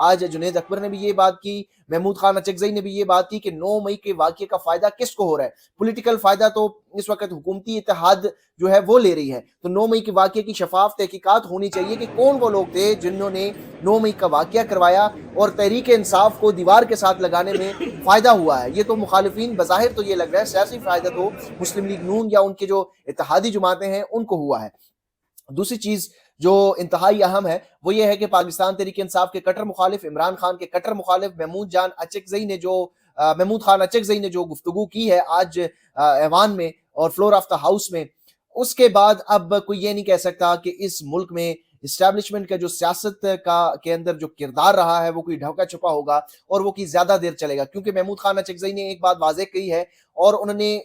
آج جنید اکبر نے بھی یہ بات کی, محمود خان اچکزئی نے بھی یہ بات کی کہ 9 مئی کے واقعے کا فائدہ کس کو ہو رہا ہے. پولیٹیکل فائدہ تو اس وقت حکومتی اتحاد جو ہے وہ لے رہی ہے. تو 9 مئی کے واقعے کی شفاف تحقیقات ہونی چاہیے کہ کون وہ لوگ تھے جنہوں نے 9 مئی کا واقعہ کروایا اور تحریک انصاف کو دیوار کے ساتھ لگانے میں فائدہ ہوا ہے. یہ تو مخالفین بظاہر تو یہ لگ رہا ہے سیاسی فائدہ تو مسلم لیگ نون یا ان کے جو اتحادی جماعتیں ہیں ان کو ہوا ہے. دوسری چیز جو انتہائی اہم ہے وہ یہ ہے کہ پاکستان تحریک انصاف کے کٹر مخالف, عمران خان کے کٹر مخالف محمود خان اچکزئی نے جو گفتگو کی ہے آج ایوان میں اور فلور آف دا ہاؤس میں, اس کے بعد اب کوئی یہ نہیں کہہ سکتا کہ اس ملک میں اسٹیبلشمنٹ کا جو سیاست کے اندر جو کردار رہا ہے وہ کوئی ڈھکا چھپا ہوگا اور وہ کوئی زیادہ دیر چلے گا. کیونکہ محمود خان اچکزئی نے ایک بات واضح کہی ہے اور انہوں نے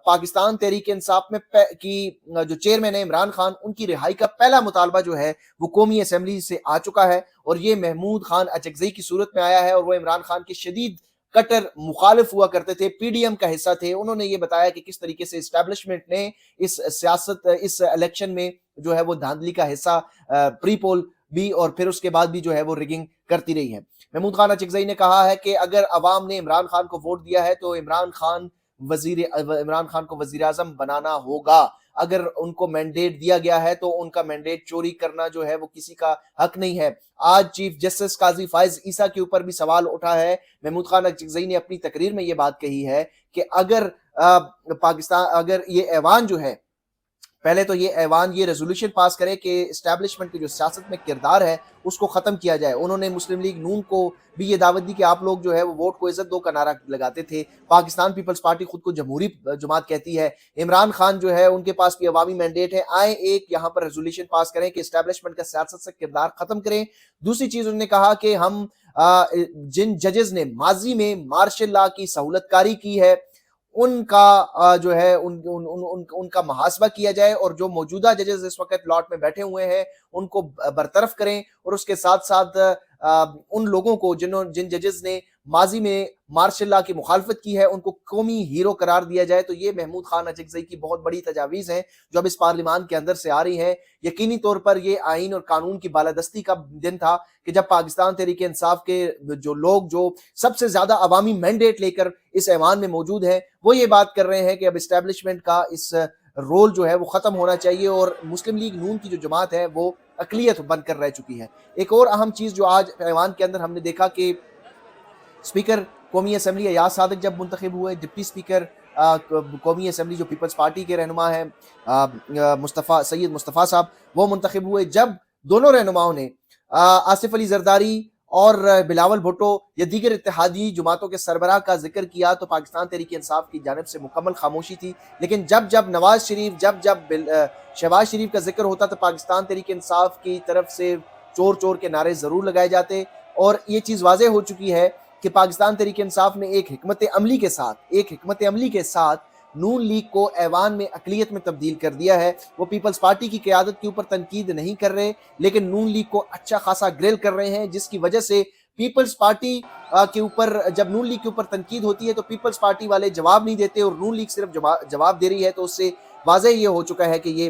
پاکستان تحریک انصاف میں کی جو چیئرمین ہے عمران خان, ان کی رہائی کا پہلا مطالبہ جو ہے وہ قومی اسمبلی سے آ چکا ہے اور یہ محمود خان اچکزئی کی صورت میں آیا ہے. اور وہ عمران خان کے شدید کٹر مخالف ہوا کرتے تھے, پی ڈی ایم کا حصہ تھے. انہوں نے یہ بتایا کہ کس طریقے سے اسٹیبلشمنٹ نے اس الیکشن میں جو ہے وہ دھاندلی کا حصہ پری پول بھی اور پھر اس کے بعد بھی جو ہے وہ ریگنگ کرتی رہی ہے. محمود خان اچکزئی نے کہا ہے کہ اگر عوام نے عمران خان کو ووٹ دیا ہے تو عمران خان کو وزیر اعظم بنانا ہوگا. اگر ان کو مینڈیٹ دیا گیا ہے تو ان کا مینڈیٹ چوری کرنا جو ہے وہ کسی کا حق نہیں ہے. آج چیف جسٹس قاضی فائز عیسیٰ کے اوپر بھی سوال اٹھا ہے. محمود خان اچکزئی نے اپنی تقریر میں یہ بات کہی ہے کہ اگر یہ ایوان جو ہے, پہلے تو یہ ایوان یہ ریزولوشن پاس کرے کہ اسٹیبلشمنٹ کی جو سیاست میں کردار ہے اس کو ختم کیا جائے. انہوں نے مسلم لیگ نون کو بھی یہ دعوت دی کہ آپ لوگ جو ہے وہ ووٹ کو عزت دو کا نعرہ لگاتے تھے. پاکستان پیپلز پارٹی خود کو جمہوری جماعت کہتی ہے. عمران خان جو ہے ان کے پاس بھی عوامی مینڈیٹ ہے, آئیں ایک یہاں پر ریزولوشن پاس کریں کہ اسٹیبلشمنٹ کا سیاست سے کردار ختم کریں. دوسری چیز انہوں نے کہا کہ ہم جن ججز نے ماضی میں مارشل لا کی سہولت کاری کی ہے ان کا جو ہے ان کا محاسبہ کیا جائے اور جو موجودہ ججز اس وقت لاٹ میں بیٹھے ہوئے ہیں ان کو برطرف کریں اور اس کے ساتھ ساتھ ان لوگوں کو جن ججز نے ماضی میں مارشل لا کی مخالفت کی ہے ان کو قومی ہیرو قرار دیا جائے. تو یہ محمود خان اچکزئی کی بہت بڑی تجاویز ہیں جو اب اس پارلیمان کے اندر سے آ رہی ہیں. یقینی طور پر یہ آئین اور قانون کی بالادستی کا دن تھا کہ جب پاکستان تحریک انصاف کے جو لوگ جو سب سے زیادہ عوامی مینڈیٹ لے کر اس ایوان میں موجود ہیں وہ یہ بات کر رہے ہیں کہ اب اسٹیبلشمنٹ کا اس رول جو ہے وہ ختم ہونا چاہیے اور مسلم لیگ نون کی جو جماعت ہے وہ اقلیت بن کر رہ چکی ہے. ایک اور اہم چیز جو آج ایوان کے اندر ہم نے دیکھا کہ اسپیکر قومی اسمبلی ایاز صادق جب منتخب ہوئے, ڈپٹی اسپیکر قومی اسمبلی جو پیپلز پارٹی کے رہنما ہیں سید مصطفیٰ صاحب وہ منتخب ہوئے. جب دونوں رہنماؤں نے آصف علی زرداری اور بلاول بھٹو یا دیگر اتحادی جماعتوں کے سربراہ کا ذکر کیا تو پاکستان تحریک انصاف کی جانب سے مکمل خاموشی تھی. لیکن جب نواز شریف جب شہباز شریف کا ذکر ہوتا تو پاکستان تحریک انصاف کی طرف سے چور چور کے نعرے ضرور لگائے جاتے. اور یہ چیز واضح ہو چکی ہے کہ پاکستان تحریک انصاف نے ایک حکمت عملی کے ساتھ نون لیگ کو ایوان میں اقلیت میں تبدیل کر دیا ہے. وہ پیپلز پارٹی کی قیادت کے اوپر تنقید نہیں کر رہے لیکن نون لیگ کو اچھا خاصا گریل کر رہے ہیں, جس کی وجہ سے پیپلز پارٹی کے اوپر جب نون لیگ کے اوپر تنقید ہوتی ہے تو پیپلز پارٹی والے جواب نہیں دیتے اور نون لیگ صرف جواب دے رہی ہے. تو اس سے واضح یہ ہو چکا ہے کہ یہ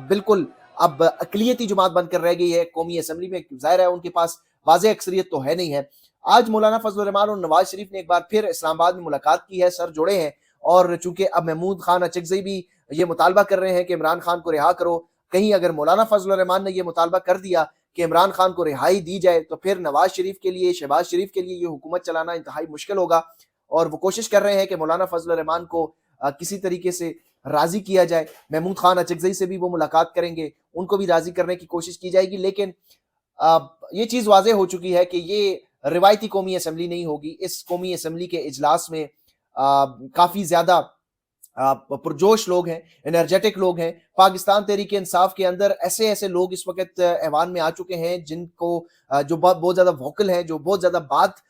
بالکل اب اقلیتی جماعت بن کر رہ گئی ہے. قومی اسمبلی میں ظاہر ہے ان کے پاس واضح اکثریت تو ہے نہیں ہے. آج مولانا فضل الرحمان اور نواز شریف نے ایک بار پھر اسلام آباد میں ملاقات کی ہے, سر جوڑے ہیں اور چونکہ اب محمود خان اچکزئی بھی یہ مطالبہ کر رہے ہیں کہ عمران خان کو رہا کرو, کہیں اگر مولانا فضل الرحمان نے یہ مطالبہ کر دیا کہ عمران خان کو رہائی دی جائے تو پھر نواز شریف کے لیے شہباز شریف کے لیے یہ حکومت چلانا انتہائی مشکل ہوگا. اور وہ کوشش کر رہے ہیں کہ مولانا فضل الرحمان کو کسی طریقے سے راضی کیا جائے. محمود خان اچکزئی سے بھی وہ ملاقات کریں گے, ان کو بھی راضی کرنے کی کوشش کی جائے گی. لیکن یہ چیز واضح ہو چکی ہے کہ یہ روایتی قومی اسمبلی نہیں ہوگی. اس قومی اسمبلی کے اجلاس میں کافی زیادہ پرجوش لوگ ہیں, انرجیٹک لوگ ہیں. پاکستان تحریک انصاف کے اندر ایسے لوگ اس وقت ایوان میں آ چکے ہیں جن کو جو بہت زیادہ ووکل ہیں, جو بہت زیادہ بات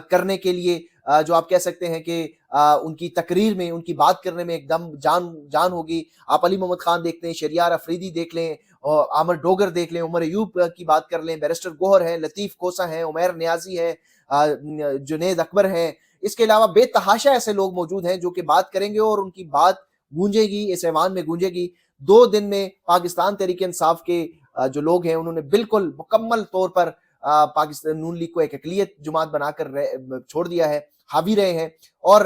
کرنے کے لیے جو آپ کہہ سکتے ہیں کہ ان کی تقریر میں ان کی بات کرنے میں ایک دم جان ہوگی. آپ علی محمد خان دیکھ لیں, شہریار افریدی دیکھ لیں, عامر ڈوگر دیکھ لیں, عمر ایوب کی بات کر لیں, بیرسٹر گوہر ہیں, لطیف کوسا ہیں, عمیر نیازی ہیں, جنید اکبر ہیں. اس کے علاوہ بے تحاشا ایسے لوگ موجود ہیں جو کہ بات کریں گے اور ان کی بات گونجے گی, اس ایوان میں گونجے گی. 2 دن میں پاکستان تحریک انصاف کے جو لوگ ہیں انہوں نے بالکل مکمل طور پر پاکستان نون لیگ کو ایک اقلیت جماعت بنا کر چھوڑ دیا ہے، حاوی رہے ہیں، اور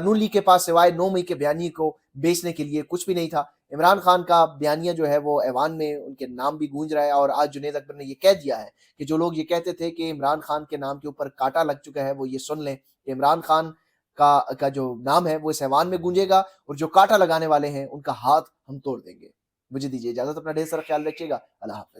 نون لیگ کے پاس سوائے 9 مئی کے بیانیے کو بیچنے کے لیے کچھ بھی نہیں تھا۔ عمران خان کا بیانیہ جو ہے وہ ایوان میں ان کے نام بھی گونج رہا ہے، اور آج جنید اکبر نے یہ کہہ دیا ہے کہ جو لوگ یہ کہتے تھے کہ عمران خان کے نام کے اوپر کانٹا لگ چکا ہے، وہ یہ سن لیں کہ عمران خان کا جو نام ہے وہ اس ایوان میں گونجے گا، اور جو کانٹا لگانے والے ہیں ان کا ہاتھ ہم توڑ دیں گے۔ مجھے دیجیے اجازت، اپنا ڈھیر سارا خیال رکھیے گا، اللہ حافظ۔